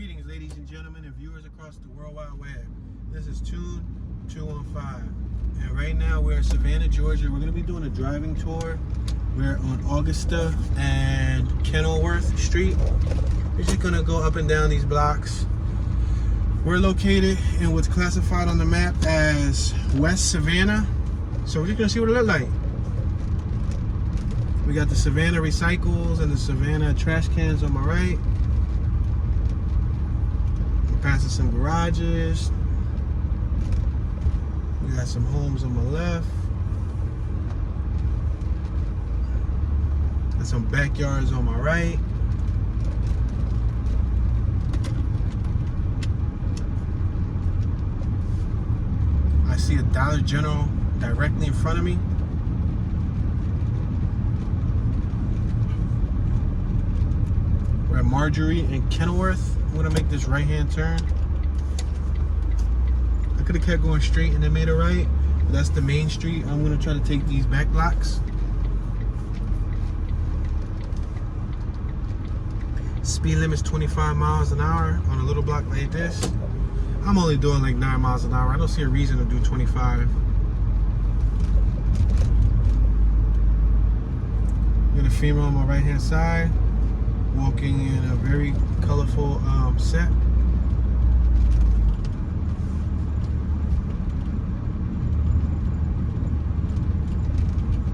Greetings, ladies and gentlemen, and viewers across the World Wide Web. This is Tune 215, and right now we're in Savannah, Georgia. We're going to be doing a driving tour. We're on Augusta and Kenworth Street. We're just going to go up and down these blocks. We're located in what's classified on the map as West Savannah, so we're just going to see what it looks like. We got the Savannah Recycles and the Savannah trash cans on my right. Passing some garages. We got some homes on my left. And some backyards on my right. I see a Dollar General directly in front of me. We're at Marjorie and Kenworth. I'm gonna make this right-hand turn. I could have kept going straight and then made a right, but that's the main street. I'm gonna try to take these back blocks. Speed limit's 25 miles an hour on a little block like this. I'm only doing like 9 miles an hour. I don't see a reason to do 25. Got a female on my right-hand side, walking in a very colorful set.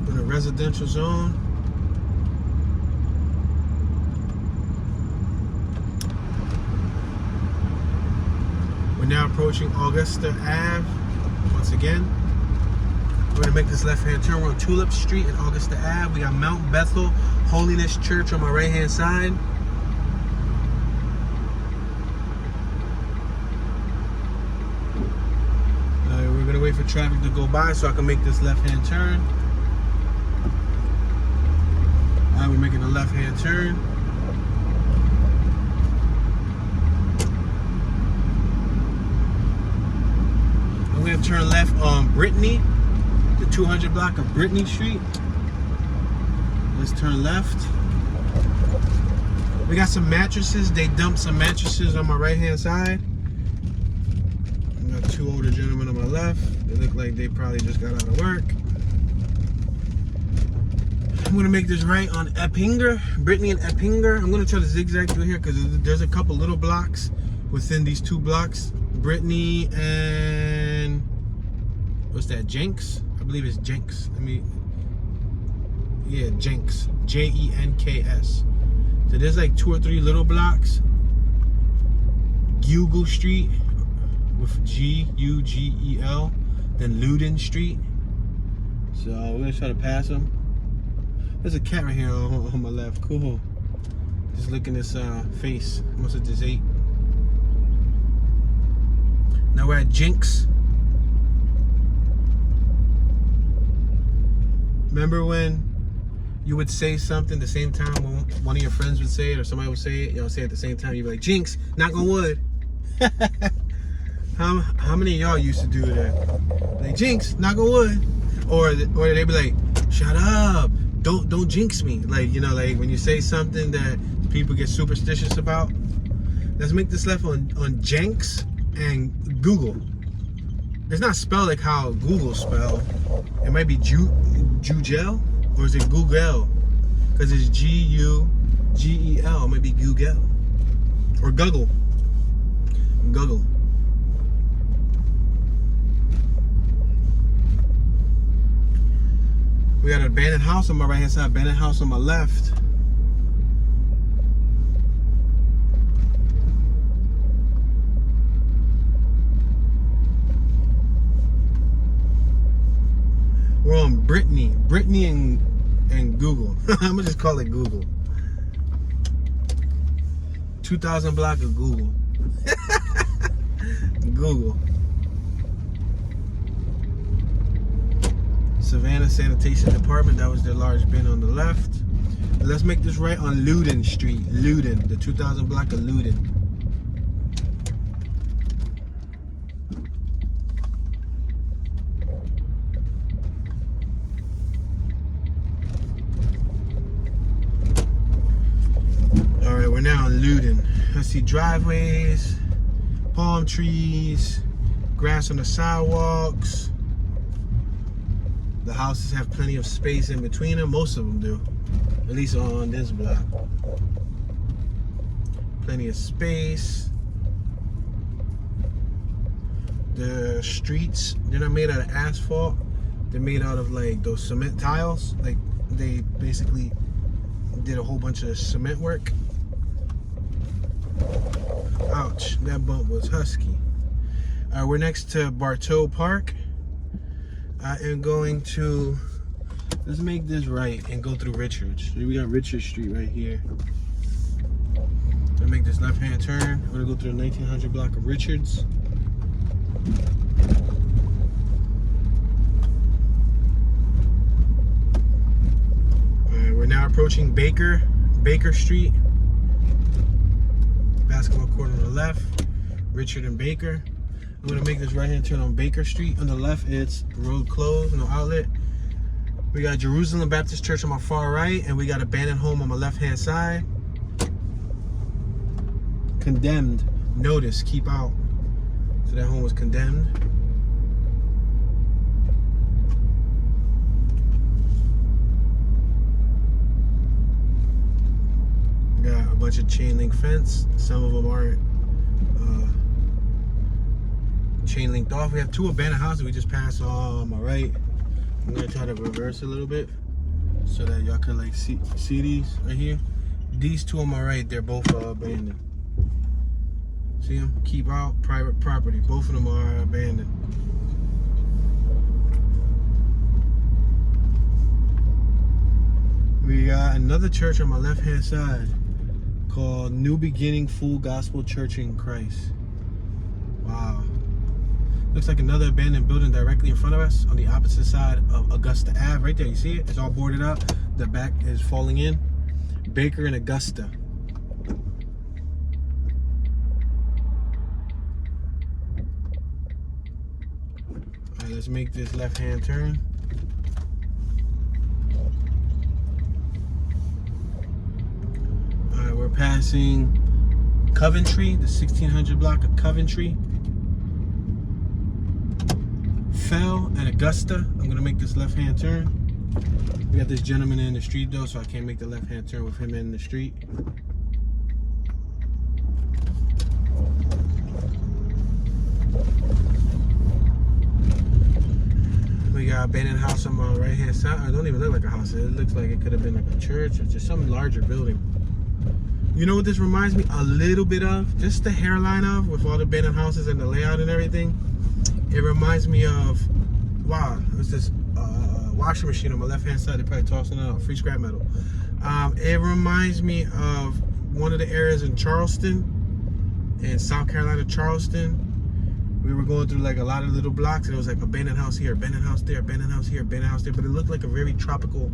In a residential zone. We're now approaching Augusta Ave once again. We're gonna make this left-hand turn. We're on Tulip Street in Augusta Ave. We got Mount Bethel Holiness Church on my right-hand side. We're gonna wait for traffic to go by so I can make this left-hand turn. Alright, we're making a left-hand turn. I'm gonna turn left on Brittany, the 200 block of Brittany Street. Let's turn left. We got some mattresses. They dumped some mattresses on my right-hand side. I got two older gentlemen on my left. They look like they probably just got out of work. I'm gonna make this right on Eppinger, Brittany and Eppinger. I'm gonna try to zigzag through here because there's a couple little blocks within these two blocks. Brittany and what's that? Jenks? I believe it's Jenks. Yeah, Jenks. Jenks. So there's like 2 or 3 little blocks. Gugel Street with Gugel. Then Luden Street. So we're gonna try to pass them. There's a cat right here on my left. Cool. Just look in this face. Must have just ate. Now we're at Jenks. Remember when you would say something the same time when one of your friends would say it or somebody would say it, y'all say it at the same time, you'd be like, Jinx, knock on wood. How many of y'all used to do that? Like, Jinx, knock on wood. Or they'd be like, shut up, don't jinx me. Like, you know, like when you say something that people get superstitious about. Let's make this left on Jenks and Google. It's not spelled like how Google spelled. It might be Jugel, or is it Google? Because it's Gugel. It might be Google. Or Google. Google. We got an abandoned house on my right hand side, abandoned house on my left. We're on Brittany and Google. I'm gonna just call it Google. 2000 block of Google. Google. Savannah Sanitation Department. That was their large bin on the left. And let's make this right on Luden Street. Luden, the 2000 block of Luden. We're now in Luden. I see driveways, palm trees, grass on the sidewalks. The houses have plenty of space in between them. Most of them do, at least on this block. Plenty of space. The streets, they're not made out of asphalt. They're made out of like those cement tiles. Like they basically did a whole bunch of cement work. Ouch, that bump was husky. We're next to Bartow Park. I am going to, let's make this right and go through Richards. We got Richards Street right here. I'll make this left-hand turn. We're gonna go through the 1900 block of Richards. We're now approaching Baker Street. Basketball court on the left, Richard and Baker. I'm gonna make this right-hand turn on Baker Street. On the left, it's road closed, no outlet. We got Jerusalem Baptist Church on my far right, and we got abandoned home on my left-hand side. Condemned, notice, keep out. So that home was condemned. Got a bunch of chain link fence. Some of them aren't chain linked off. We have two abandoned houses we just passed on my right. I'm gonna try to reverse a little bit so that y'all can like see these right here. These two on my right, they're both abandoned. See them? Keep out, private property. Both of them are abandoned. We got another church on my left-hand side called New Beginning Full Gospel Church in Christ. Wow. Looks like another abandoned building directly in front of us on the opposite side of Augusta Ave. Right there, you see it? It's all boarded up. The back is falling in. Baker and Augusta. All right, let's make this left-hand turn. All right, we're passing Coventry, the 1600 block of Coventry. Fell and Augusta. I'm gonna make this left-hand turn. We got this gentleman in the street though, so I can't make the left-hand turn with him in the street. We got abandoned house on my right-hand side. It don't even look like a house. It looks like it could have been like a church or just some larger building. You know what this reminds me a little bit of? Just the hairline of, with all the abandoned houses and the layout and everything. It reminds me of, wow, it was this washing machine on my left-hand side. They're probably tossing out free scrap metal. It reminds me of one of the areas in Charleston, in South Carolina, Charleston. We were going through like a lot of little blocks, and it was like abandoned house here, abandoned house there, abandoned house here, abandoned house there. But it looked like a very tropical,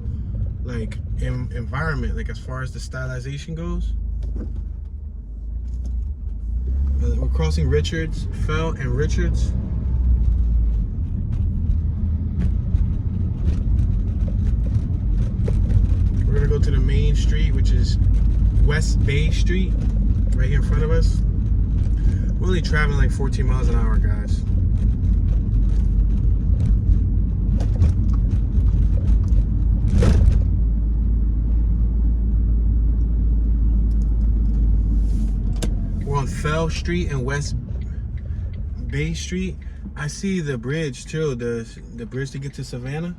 like, environment, like as far as the stylization goes. We're crossing Richards, Fell and Richards. We're gonna go to the main street, which is West Bay Street, right here in front of us. We're only traveling like 14 miles an hour, guys. We're on Fell Street and West Bay Street. I see the bridge too, the bridge to get to Savannah.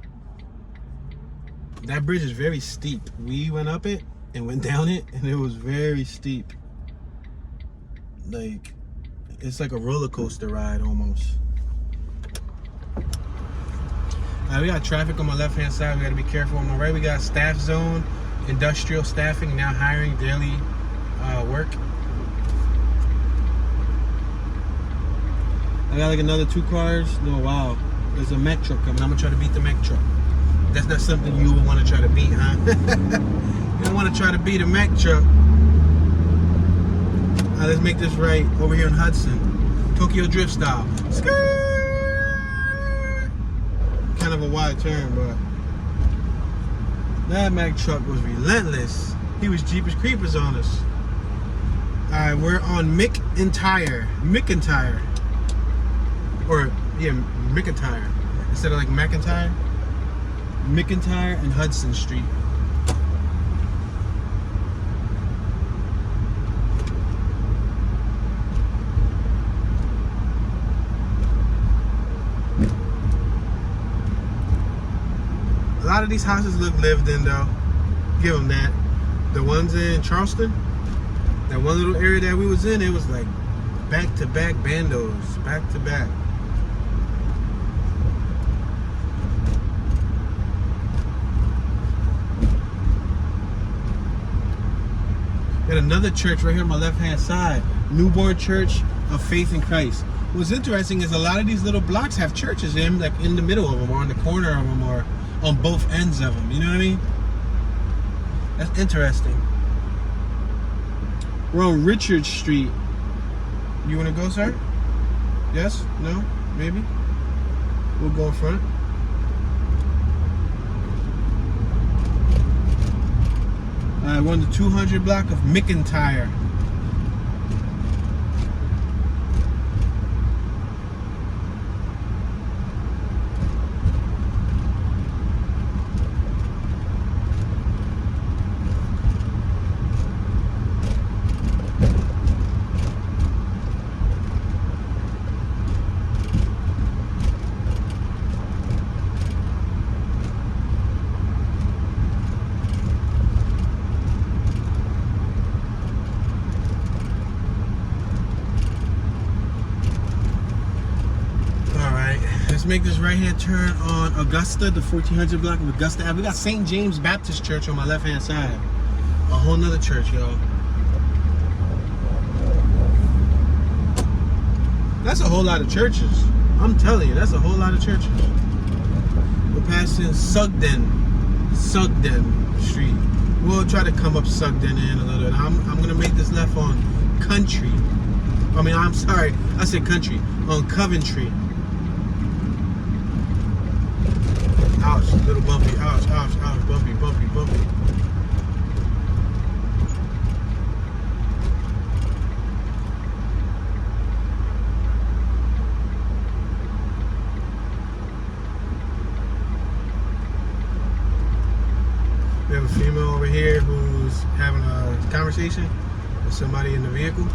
That bridge is very steep. We went up it and went down it, and it was very steep. Like, it's like a roller coaster ride almost. We got traffic on my left-hand side. We got to be careful. On my right, we got staff zone, industrial staffing, now hiring daily work. I got like another 2 cars. No, wow. There's a Mack truck coming. I'm going to try to beat the Mack truck. That's not something you would want to try to beat, huh? You don't want to try to beat a Mack truck. Let's make this right over here in Hudson. Tokyo Drift style. Skirt! Kind of a wide turn, but that Mack truck was relentless. He was Jeepers Creepers on us. Alright, we're on McIntyre. Or, yeah, McIntyre. Instead of like McIntyre. McIntyre and Hudson Street. A lot of these houses look lived in though. Give them that. The ones in Charleston, that one little area that we was in, it was like back-to-back bandos, back-to-back. Got another church right here on my left-hand side. Newborn Church of Faith in Christ. What's interesting is a lot of these little blocks have churches in, like in the middle of them, or on the corner of them, or on both ends of them. You know what I mean? That's interesting. We're on Richard Street. You want to go, sir? Yes? No? Maybe? We'll go in front. We're on the 200 block of McIntyre. Let's make this right-hand turn on Augusta, the 1400 block of Augusta Ave. We got St. James Baptist Church on my left-hand side. A whole nother church, y'all. That's a whole lot of churches. I'm telling you, that's a whole lot of churches. We're passing Sugden Street. We'll try to come up Sugden in a little bit. I'm gonna make this left on Country. I'm sorry, I said Country. On Coventry. Ouch, little bumpy, ouch, bumpy. We have a female over here who's having a conversation with somebody in the vehicle.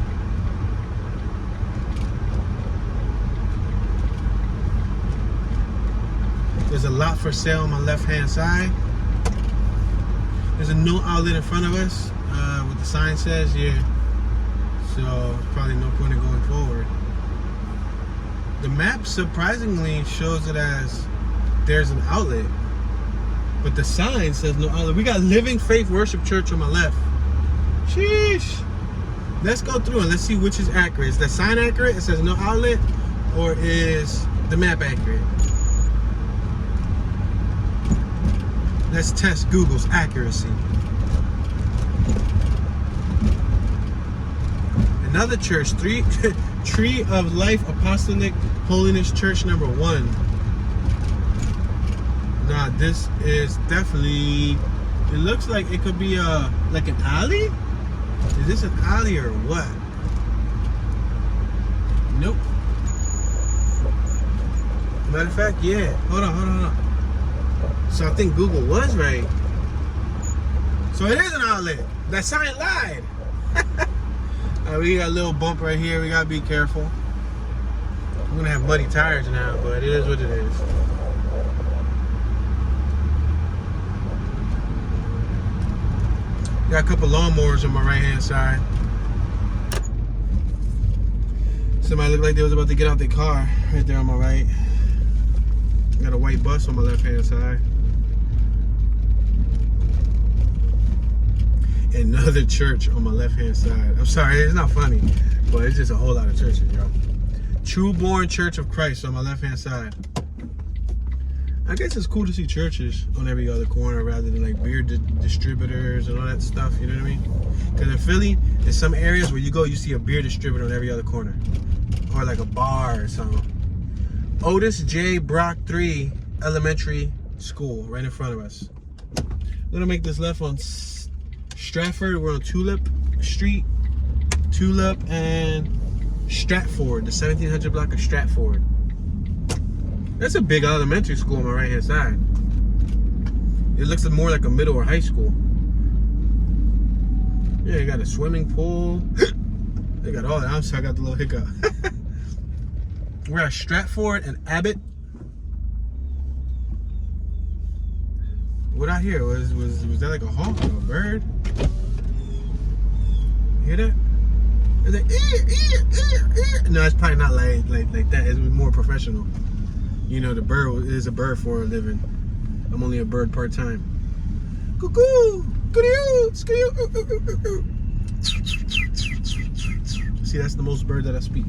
There's a lot for sale on my left-hand side. There's a no outlet in front of us. What the sign says, yeah. So probably no point in going forward. The map surprisingly shows it as there's an outlet, but the sign says no outlet. We got Living Faith Worship Church on my left. Sheesh. Let's go through and let's see which is accurate. Is the sign accurate? It says no outlet, or is the map accurate? Let's test Google's accuracy. Another church, Tree of Life Apostolic Holiness Church number 1. Nah, this is definitely, it looks like it could be like an alley? Is this an alley or what? Nope. Matter of fact, yeah. Hold on. So I think Google was right. So it is an outlet. That sign lied. We got a little bump right here. We gotta be careful. I'm gonna have muddy tires now, but it is what it is. Got a couple lawnmowers on my right-hand side. Somebody looked like they was about to get out their car right there on my right. Got a white bus on my left-hand side. Another church on my left-hand side. I'm sorry, it's not funny, but it's just a whole lot of churches, yo. Trueborn Church of Christ on my left-hand side. I guess it's cool to see churches on every other corner rather than like beer distributors and all that stuff, you know what I mean? Because in Philly, there's some areas where you go, you see a beer distributor on every other corner. Or like a bar or something. Otis J. Brock 3 Elementary School, right in front of us. I'm gonna make this left on Stratford. We're on Tulip Street. Tulip and Stratford, the 1700 block of Stratford. That's a big elementary school on my right hand side. It looks more like a middle or high school. Yeah, you got a swimming pool. They got all that. I'm sorry, I got the little hiccup. We're at Stratford and Abbott. What I hear was that like a hawk or a bird? Hear that? It's like No, it's probably not like that. It's more professional. You know, the bird is a bird for a living. I'm only a bird part time. Cuckoo, see, that's the most bird that I speak.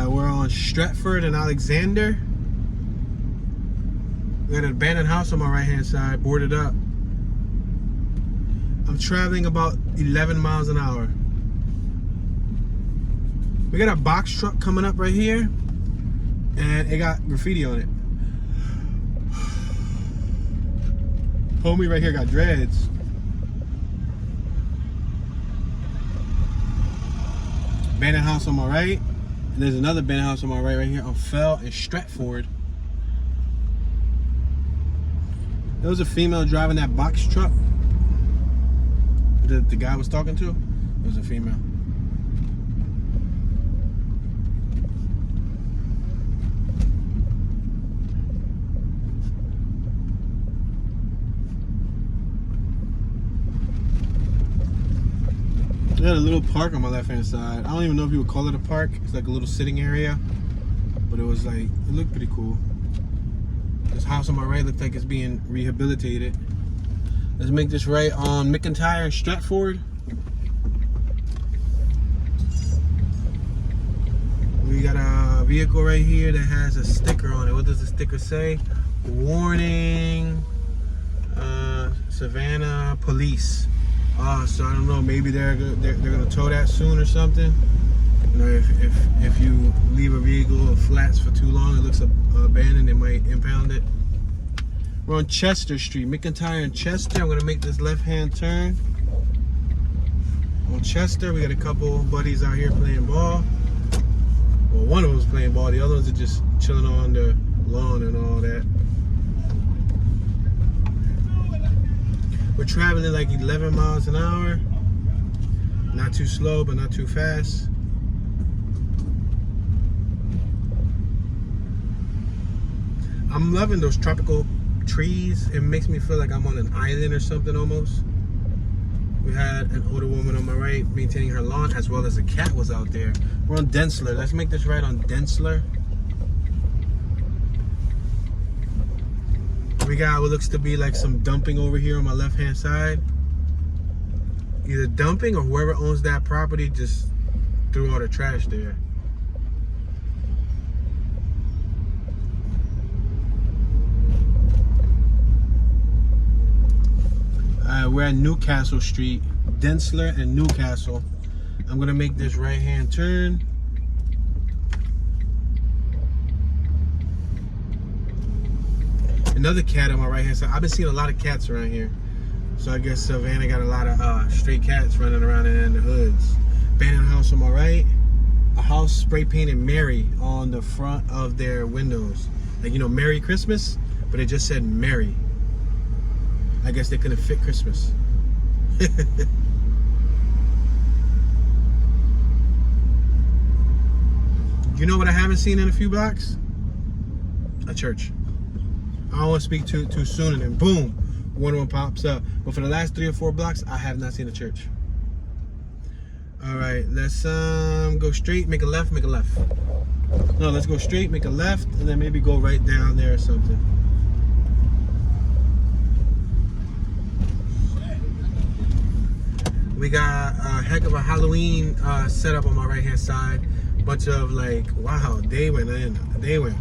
We're on Stratford and Alexander. We got an abandoned house on my right hand side, boarded up. I'm traveling about 11 miles an hour. We got a box truck coming up right here, and it got graffiti on it. Homie right here got dreads. Abandoned house on my right. And there's another abandoned house on my right here on Fell and Stratford. There was a female driving that box truck. The guy was talking to. It was a female. I got a little park on my left hand side. I don't even know if you would call it a park. It's like a little sitting area. But it was like, it looked pretty cool. This house on my right looked like it's being rehabilitated. Let's make this right on McIntyre and Stratford. We got a vehicle right here that has a sticker on it. What does the sticker say? Warning, Savannah police. So I don't know, maybe they're gonna tow that soon or something. You know, if you leave a vehicle or flats for too long, it looks abandoned, they might impound it. We're on Chester Street, McIntyre and Chester. I'm gonna make this left-hand turn. On Chester, we got a couple buddies out here playing ball. Well, one of them's playing ball, the other ones are just chilling on the lawn and all that. We're traveling like 11 miles an hour. Not too slow, but not too fast. I'm loving those tropical trees. It makes me feel like I'm on an island or something almost. We had an older woman on my right maintaining her lawn, as well as a cat was out there. We're on Densler. Let's make this right on Densler. We got what looks to be like some dumping over here on my left hand side. Either dumping or whoever owns that property just threw all the trash there. We're at Newcastle Street, Densler and Newcastle. I'm gonna make this right hand turn. Another cat on my right hand side. I've been seeing a lot of cats around here. So I guess Savannah got a lot of stray cats running around in the hoods. Abandoned house on my right. A house spray painted Merry on the front of their windows. Like, you know, Merry Christmas, but it just said Merry. I guess they couldn't fit Christmas. You know what I haven't seen in a few blocks? A church. I don't want to speak too soon, and then boom, one of them pops up. But for the last 3 or 4 blocks, I have not seen a church. All right, let's go straight, make a left, make a left. No, let's go straight, make a left, and then maybe go right down there or something. We got a heck of a Halloween setup on my right hand side. Bunch of like, wow, they went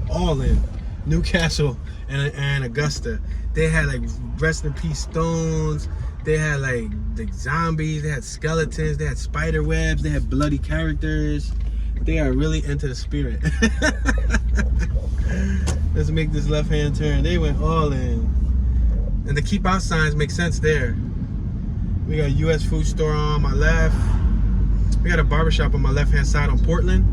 all in. Newcastle and Augusta. They had like rest in peace stones. They had like zombies, they had skeletons, they had spider webs, they had bloody characters. They are really into the spirit. Let's make this left-hand turn. They went all in. And the keep out signs make sense there. We got a U.S. food store on my left. We got a barbershop on my left-hand side on Portland.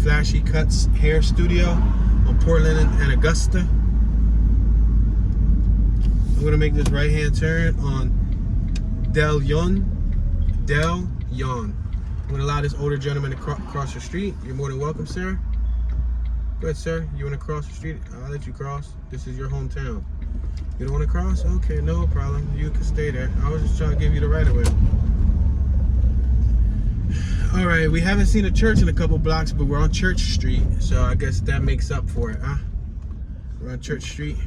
Flashy Cuts Hair Studio on Portland and Augusta. I'm gonna make this right-hand turn on Del Yon. I'm gonna allow this older gentleman to cross the street. You're more than welcome, sir. Go ahead, sir. You wanna cross the street? I'll let you cross. This is your hometown. You don't wanna cross? Okay, no problem. You can stay there. I was just trying to give you the right of way. All right, we haven't seen a church in a couple blocks, but we're on Church Street, so I guess that makes up for it, huh? We're on Church Street.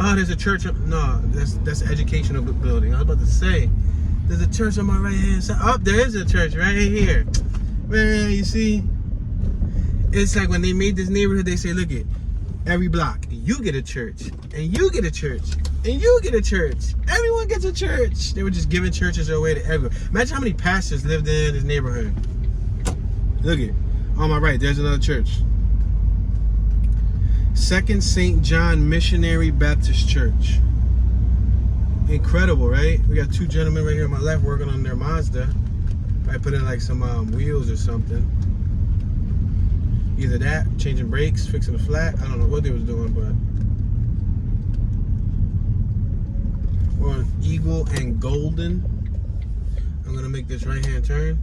Oh, there's a church. No, that's an educational building. I was about to say, there's a church on my right hand side. Oh, there is a church right here. Man, you see, it's like when they made this neighborhood, they say, look at every block, you get a church, and you get a church, and you get a church. Everyone gets a church. They were just giving churches away to everyone. Imagine how many pastors lived in this neighborhood. Look at, on my right, there's another church. Second St. John Missionary Baptist Church. Incredible, right? We got two gentlemen right here on my left working on their Mazda. I put in like some wheels or something. Either that, changing brakes, fixing the flat. I don't know what they was doing, but we're on Eagle and Golden. I'm gonna make this right-hand turn.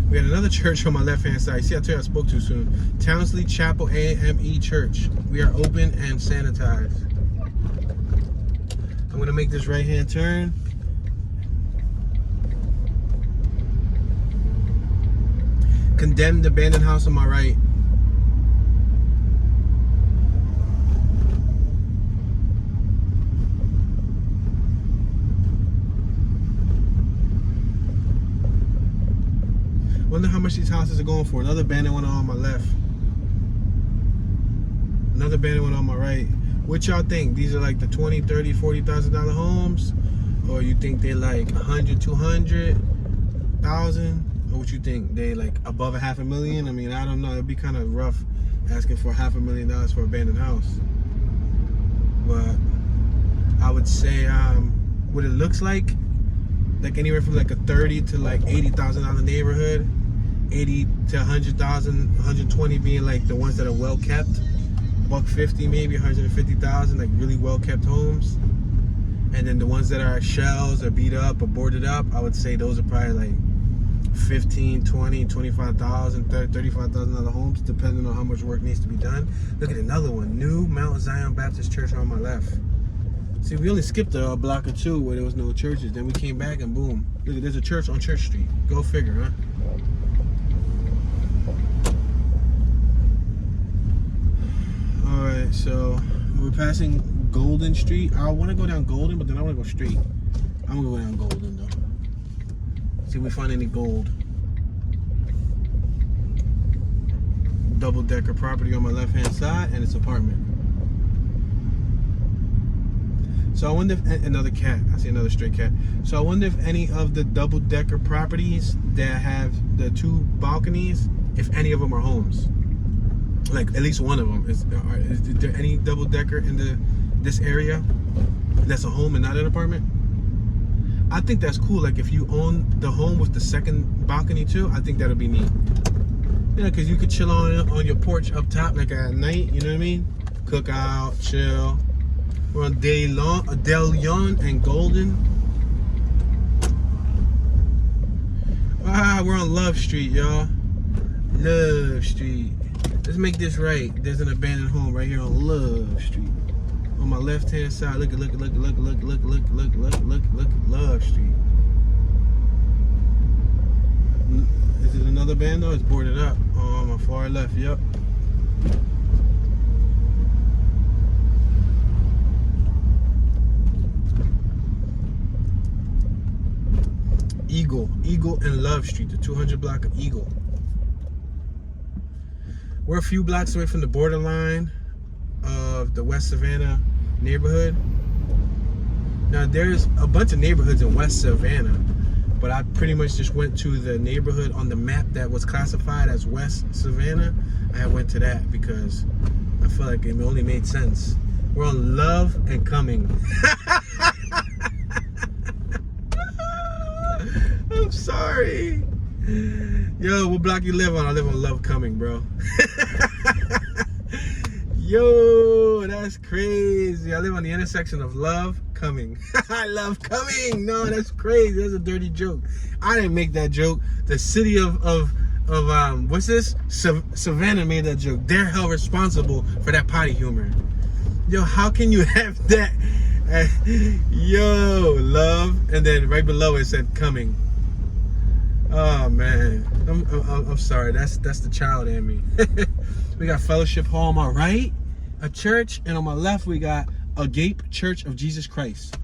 We got another church on my left-hand side. See, I told you I spoke too soon. Townsley Chapel AME Church. We are open and sanitized. I'm gonna make this right-hand turn. Condemned abandoned house on my right. Wonder how much these houses are going for. Another abandoned one on my left. Another abandoned one on my right. What y'all think? These are like the $20,000, $30,000, $40,000 homes? Or you think they're like 100, 200,000? Or what you think? They like above $500,000? I mean, I don't know. It'd be kind of rough asking for $500,000 for an abandoned house. But I would say what it looks like anywhere from like a 30 to like $80,000 neighborhood. 80 to 100,000, 120 being like the ones that are well kept. $150 maybe, 150,000, like really well kept homes. And then the ones that are shells or beat up or boarded up, I would say those are probably like 15, 20, 25,000, $35,000 homes, depending on how much work needs to be done. Look at another one, New Mount Zion Baptist Church on my left. See, we only skipped a block or two where there was no churches. Then we came back and boom. Look, there's a church on Church Street. Go figure, huh? Alright, so we're passing Golden Street. I want to go down Golden, but then I want to go straight. I'm going to go down Golden, though. See if we find any gold. Double-decker property on my left-hand side, and it's apartment. So I wonder if another cat. I see another stray cat. So I wonder if any of the double-decker properties that have the two balconies, if any of them are homes. Like at least one of them. Is there any double-decker in this area that's a home and not an apartment? I think that's cool. Like if you own the home with the second balcony too, I think that'll be neat. You know, because you could chill on your porch up top, like at night. You know what I mean? Cook out, chill. We're on Del Yon and Golden. We're on Love Street, y'all. Love Street. Let's make this right. There's an abandoned home right here on Love Street. On my left-hand side, look, Love Street. Is it another bando? It's boarded up. Oh, on my far left, yep. Eagle and Love Street, the 200 block of Eagle. We're a few blocks away from the borderline of the West Savannah neighborhood. Now, there's a bunch of neighborhoods in West Savannah, but I pretty much just went to the neighborhood on the map that was classified as West Savannah. I went to that because I feel like it only made sense. We're on Love and Coming. I'm sorry. Yo, what block you live on? I live on Love Coming, bro. Yo, that's crazy. I live on the intersection of Love Coming. I love coming. No, that's crazy. That's a dirty joke. I didn't make that joke. The city of what's this? Savannah made that joke. They're held responsible for that potty humor. Yo, how can you have that? Yo, love, and then right below it said coming. Oh man, I'm sorry. That's the child in me. We got Fellowship Hall on my right, a church, and on my left we got Agape Church of Jesus Christ.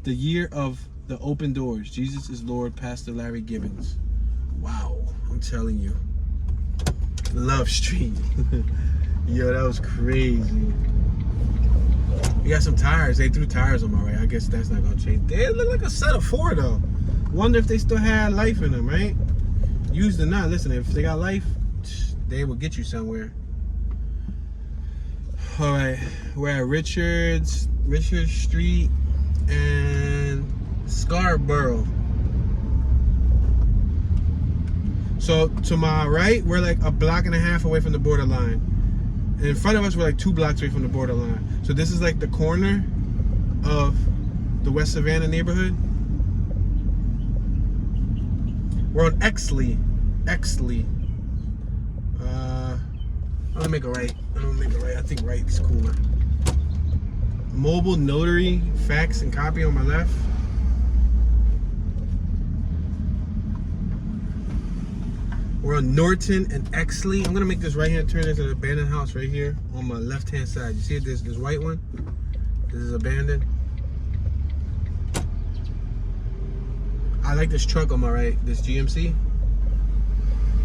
The year of the open doors. Jesus is Lord, Pastor Larry Gibbons. Wow, I'm telling you. Love Street. Yo, that was crazy. We got some tires. They threw tires on my right. I guess that's not gonna change. They look like a set of 4 though. Wonder if they still had life in them, right? Used or not. Listen, if they got life, they will get you somewhere. All right, we're at Richard Street and Scarborough. So to my right, we're like a block and a half away from the borderline. And in front of us, we're like 2 blocks away from the borderline. So this is like the corner of the West Savannah neighborhood. We're on Exley. I'm gonna make a right. I think right is cooler. Mobile Notary, fax and copy on my left. We're on Norton and Exley. I'm gonna make this right-hand turn. There's an abandoned house right here on my left-hand side. You see it? This white one. This is abandoned. I like this truck on my right. This GMC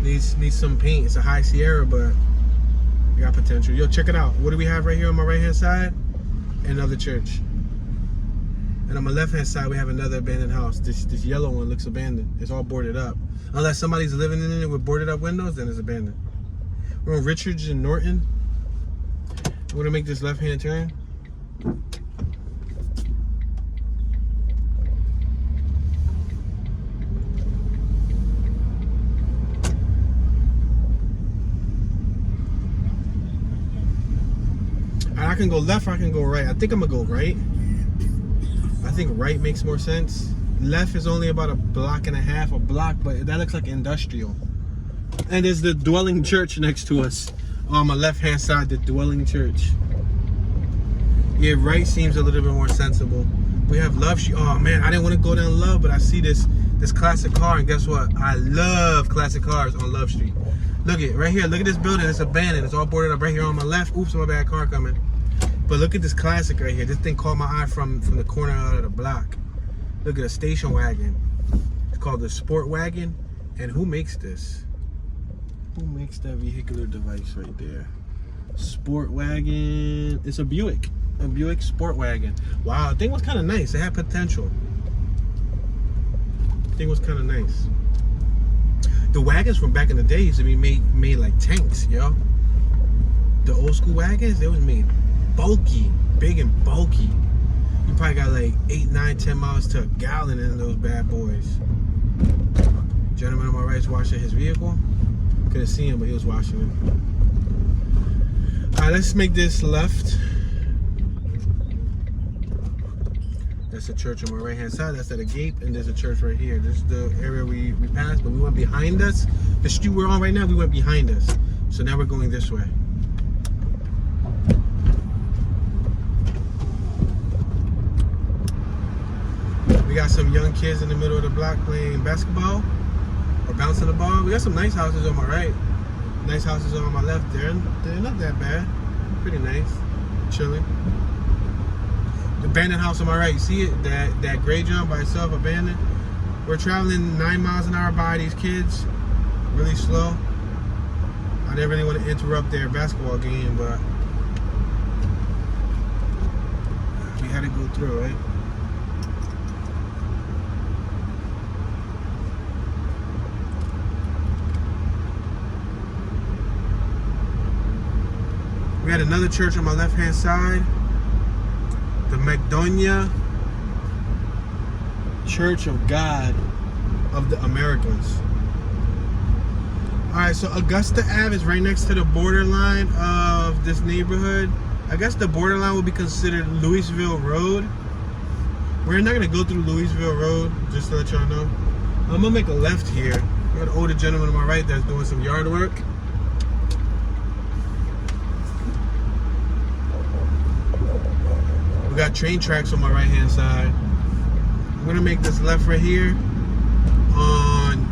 needs some paint. It's a high Sierra, but we got potential. Yo, check it out. What do we have right here on my right-hand side? Another church. And on my left-hand side, we have another abandoned house. This yellow one looks abandoned. It's all boarded up. Unless somebody's living in it with boarded up windows, then it's abandoned. We're on Richards and Norton. We're gonna make this left-hand turn. I can go left or I can go right. I think I'm gonna go right. I think right makes more sense. Left is only about a block and a half, a block, but that looks like industrial. And there's the dwelling church next to us. On my left-hand side, the dwelling church. Yeah, right seems a little bit more sensible. We have Love Street. Oh man, I didn't want to go down Love, but I see this classic car, and guess what? I love classic cars on Love Street. Look at right here. Look at this building. It's abandoned. It's all boarded up right here on my left. Oops, my bad, car coming. But look at this classic right here. This thing caught my eye from the corner out of the block. Look at a station wagon. It's called the Sport Wagon. And who makes this? Who makes that vehicular device right there? Sport Wagon. It's a Buick. A Buick Sport Wagon. Wow, the thing was kind of nice. It had potential. The thing was kind of nice. The wagons from back in the day used to be made like tanks, yo. The old school wagons, they was made bulky, big and bulky. You probably got like 8, 9, 10 miles to a gallon in those bad boys. Gentleman on my right is washing his vehicle. Couldn't see him, but he was washing it. All right, let's make this left. That's a church on my right-hand side. That's at a gate, and there's a church right here. This is the area we passed, but we went behind us. The street we're on right now, we went behind us. So now we're going this way. We got some young kids in the middle of the block playing basketball or bouncing the ball. We got some nice houses on my right. Nice houses on my left. They're not that bad. Pretty nice. Chilling. The abandoned house on my right. You see it? That gray jump by itself, abandoned. We're traveling 9 miles an hour by these kids. Really slow. I didn't really want to interrupt their basketball game, but we had to go through, right? We had another church on my left-hand side, the Magnolia Church of God of the Americas. Alright, so Augusta Ave is right next to the borderline of this neighborhood. I guess the borderline would be considered Louisville Road. We're not going to go through Louisville Road, just to let y'all know. I'm going to make a left here. We got an older gentleman on my right that's doing some yard work. We got train tracks on my right hand side. I'm going to make this left right here on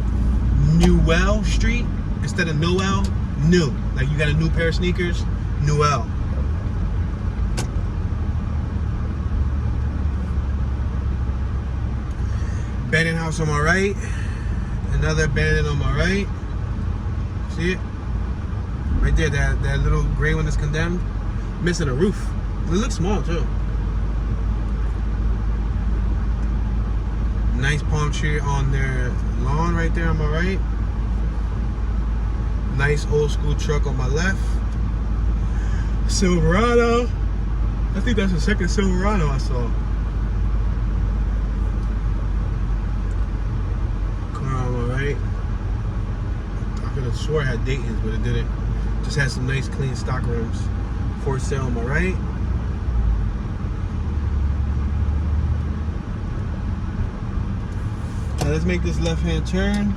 Newell Street. Instead of Noel, new. Like you got a new pair of sneakers, Newell. Abandoned house on my right. Another abandoned on my right. See it? Right there, that little gray one that's condemned. Missing a roof. It looks small too. Nice palm tree on their lawn right there on my right. Nice old school truck on my left. Silverado. I think that's the second Silverado I saw. Car on my right. I could have swore it had Dayton's, but it didn't. Just had some nice clean stock rims. For sale on my right. Now let's make this left-hand turn.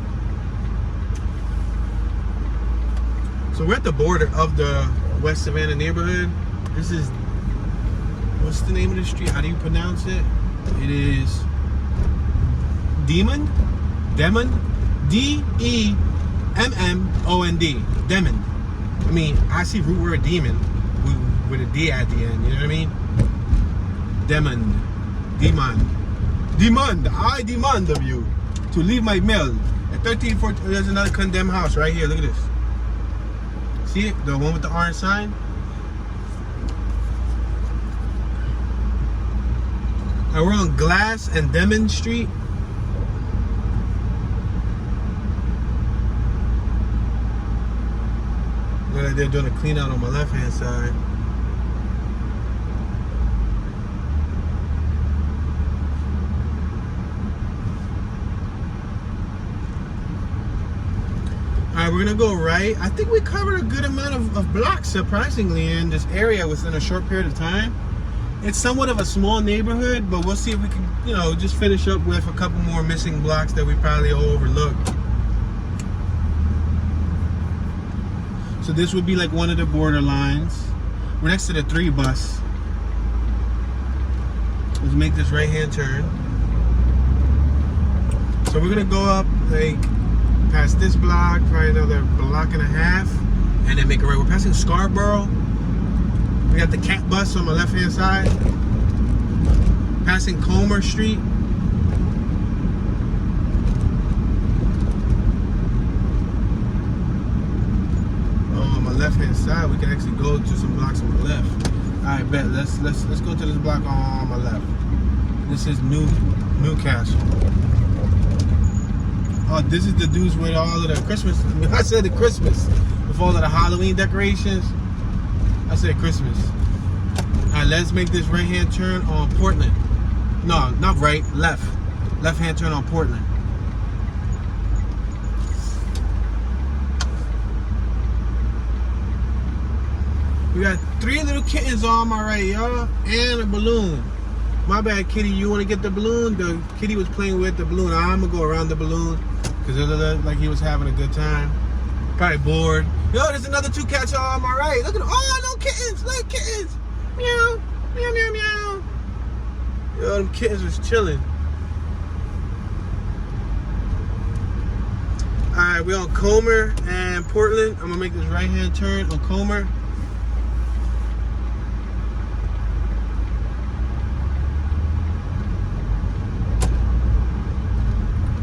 So we're at the border of the West Savannah neighborhood. This is, what's the name of the street? How do you pronounce it? It is Demond? D-E-M-M-O-N-D. Demond. I mean, I see root word demon with a D at the end, you know what I mean? Demond. I demand of you to leave my mail. At 1314, there's another condemned house right here. Look at this. See it? The one with the orange sign? And we're on Glass and Demon Street. Look like they're doing a clean out on my left hand side. Alright, we're gonna go right. I think we covered a good amount of blocks, surprisingly, in this area within a short period of time. It's somewhat of a small neighborhood, but we'll see if we can, you know, just finish up with a couple more missing blocks that we probably overlooked. So this would be like one of the borderlines. We're next to the 3 bus. Let's make this right-hand turn. So we're gonna go up like past this block, probably another block and a half, and then make a right. We're passing Scarborough. We got the cat bus on my left-hand side. Passing Comer Street. Oh, on my left-hand side, we can actually go to some blocks on the left. All right, bet. Let's go to this block on my left. This is Newcastle. Oh, this is the dudes with all of the Christmas. I said the Christmas. With all of the Halloween decorations. I said Christmas. Alright, let's make this right-hand turn on Portland. No, not right, left. Left-hand turn on Portland. We got 3 little kittens on my right, y'all. And a balloon. My bad, kitty. You want to get the balloon? The kitty was playing with the balloon. I'm going to go around the balloon. Because it looked like he was having a good time. Probably bored. Yo, there's another 2 cats on my right. Look at them. Oh, no kittens. Look, kittens. Meow. Meow, meow, meow. Yo, them kittens was chilling. Alright, we're on Comer and Portland. I'm going to make this right-hand turn on Comer.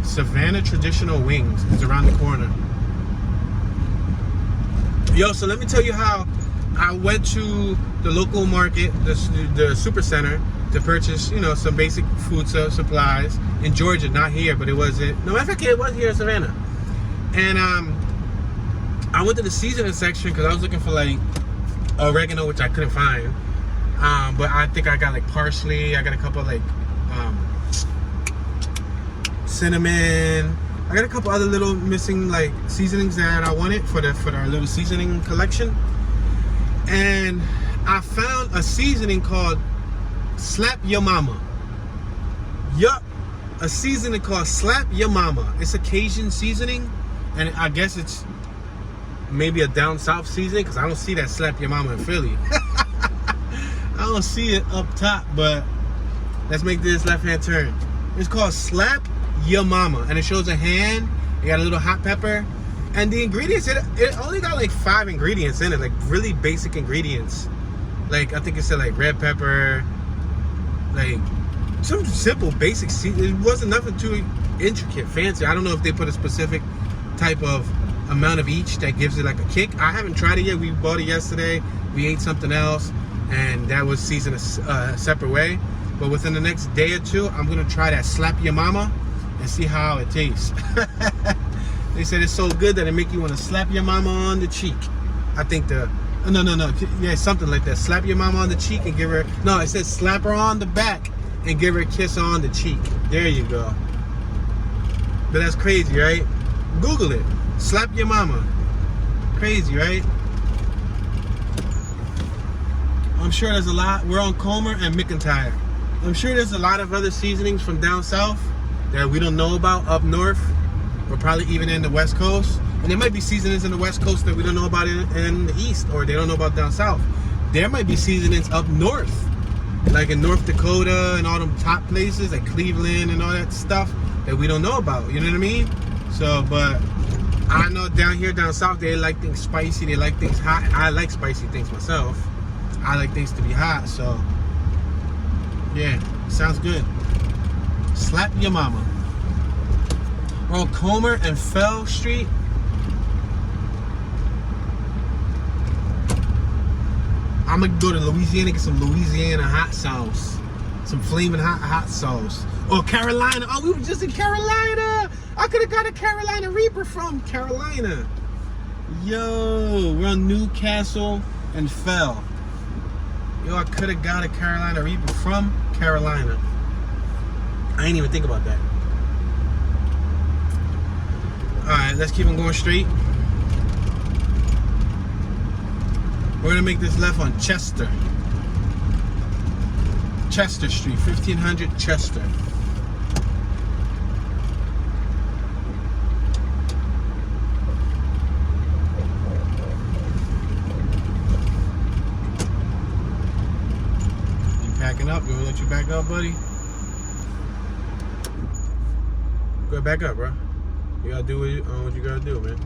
Savannah Traditional Wings is around the corner. Yo, so let me tell you how I went to the local market, the super center, to purchase, you know, some basic food supplies in Georgia, not here, but it wasn't. No, matter of fact, it was here in Savannah. And I went to the seasoning section because I was looking for like oregano, which I couldn't find. But I think I got like parsley. I got a couple of like cinnamon. I got a couple other little missing like seasonings that I wanted for our little seasoning collection. And I found a seasoning called Slap Your Mama. Yup, a seasoning called Slap Your Mama. It's a Cajun seasoning, and I guess it's maybe a down south seasoning because I don't see that Slap Your Mama in Philly. I don't see it up top, but let's make this left-hand turn. It's called Slap Your Mama, and it shows a hand. You got a little hot pepper, and the ingredients, it only got like 5 ingredients in it, like really basic ingredients. Like I think it said like red pepper, like some simple basic. It wasn't nothing too intricate, fancy. I don't know if they put a specific type of amount of each that gives it like a kick. I haven't tried it yet. We bought it yesterday. We ate something else, and that was seasoned a separate way. But within the next day or two, I'm gonna try that Slap Your Mama and see how it tastes. They said it's so good that it make you want to slap your mama on the cheek. I think no, yeah, something like that. Slap your mama on the cheek and give her, no, it says slap her on the back and give her a kiss on the cheek. There you go. But that's crazy, right? Google it. Slap your mama. Crazy, right? I'm sure there's a lot. We're on Comer and McIntyre. I'm sure there's a lot of other seasonings from down south that we don't know about up north, or probably even in the West Coast. And there might be seasonings in the West Coast that we don't know about in the East, or they don't know about down south. There might be seasonings up north, like in North Dakota and all them top places, like Cleveland and all that stuff that we don't know about. You know what I mean? So, but I know down here, down south, they like things spicy. They like things hot. I like spicy things myself. I like things to be hot. So, yeah, sounds good. Slap Your Mama. We're on Comer and Fell Street. I'm gonna go to Louisiana, get some Louisiana hot sauce. Some flaming hot sauce. Oh, Carolina. Oh, we were just in Carolina. I could have got a Carolina Reaper from Carolina. Yo, we're on Newcastle and Fell. Yo, I could have got a Carolina Reaper from Carolina. I ain't even think about that. Alright, let's keep on going straight. We're gonna make this left on Chester Street, 1500 Chester. You packing up? You wanna let you back up, buddy? Go back up, bro. You gotta do what you gotta do, man.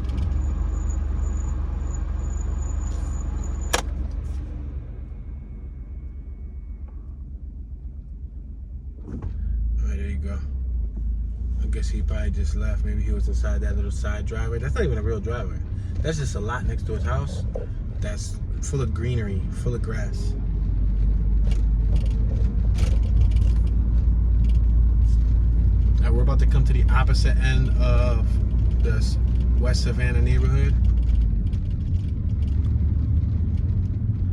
Alright, there you go. I guess he probably just left. Maybe he was inside that little side driveway. That's not even a real driveway. That's just a lot next to his house that's full of greenery, full of grass. Now we're about to come to the opposite end of this West Savannah neighborhood.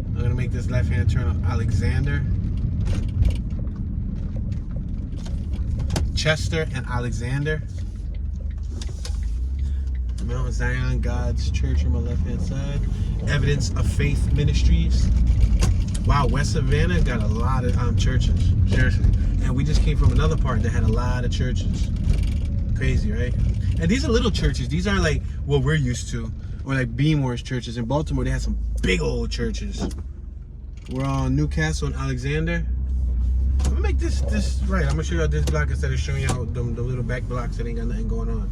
I'm gonna make this left-hand turn on Alexander. Chester and Alexander. Mount Zion God's Church on my left-hand side. Evidence of Faith Ministries. Wow, West Savannah got a lot of churches. Seriously. And we just came from another part that had a lot of churches. Crazy, right? And these are little churches. These aren't like what we're used to. Or like Beamore's churches. In Baltimore, they had some big old churches. We're on Newcastle and Alexander. I'm gonna make this right. I'm gonna show y'all this block instead of showing y'all the little back blocks that ain't got nothing going on.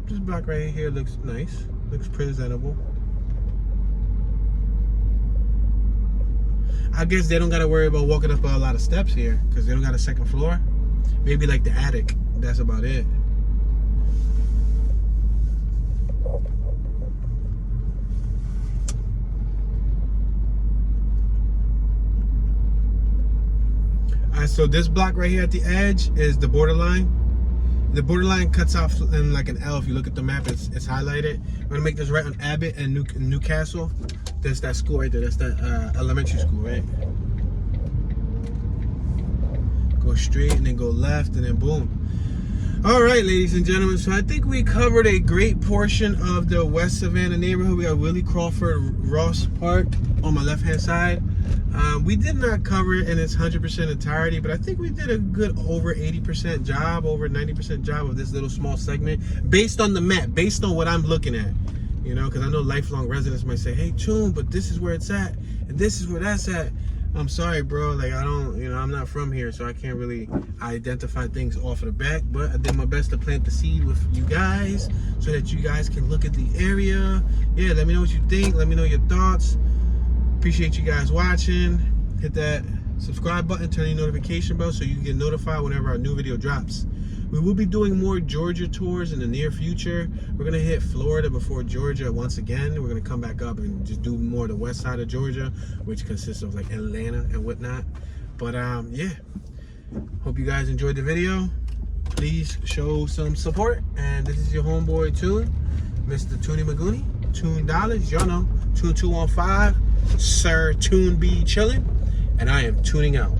This block right here looks nice. Looks presentable. I guess they don't gotta worry about walking up a lot of steps here because they don't got a second floor. Maybe like the attic. That's about it. So this block right here at the edge is the borderline. The borderline cuts off in like an L. If you look at the map, it's highlighted. We're gonna make this right on Abbott and Newcastle. That's that school right there. That's that elementary school, right? Go straight and then go left and then boom. All right, ladies and gentlemen. So I think we covered a great portion of the West Savannah neighborhood. We got Willie Crawford Ross Park on my left-hand side. We did not cover it in its 100% entirety, but I think we did a good over 80% job, over 90% job of this little small segment based on the map, based on what I'm looking at. You know, because I know lifelong residents might say, hey, Tune, but this is where it's at, and this is where that's at. I'm sorry, bro. Like, I don't, you know, I'm not from here, so I can't really identify things off of the back, but I did my best to plant the seed with you guys so that you guys can look at the area. Yeah, let me know what you think. Let me know your thoughts. Appreciate you guys watching. Hit that subscribe button, turn your notification bell so you can get notified whenever our new video drops. We will be doing more Georgia tours in the near future. We're gonna hit Florida before Georgia once again. We're gonna come back up and just do more of the west side of Georgia, which consists of like Atlanta and whatnot. But yeah, hope you guys enjoyed the video. Please show some support. And this is your homeboy Tune, Mr. Toonie Magooney, Tune Dollars, y'all know, Tune 215, Sir Tune be chillin', and I am tuning out.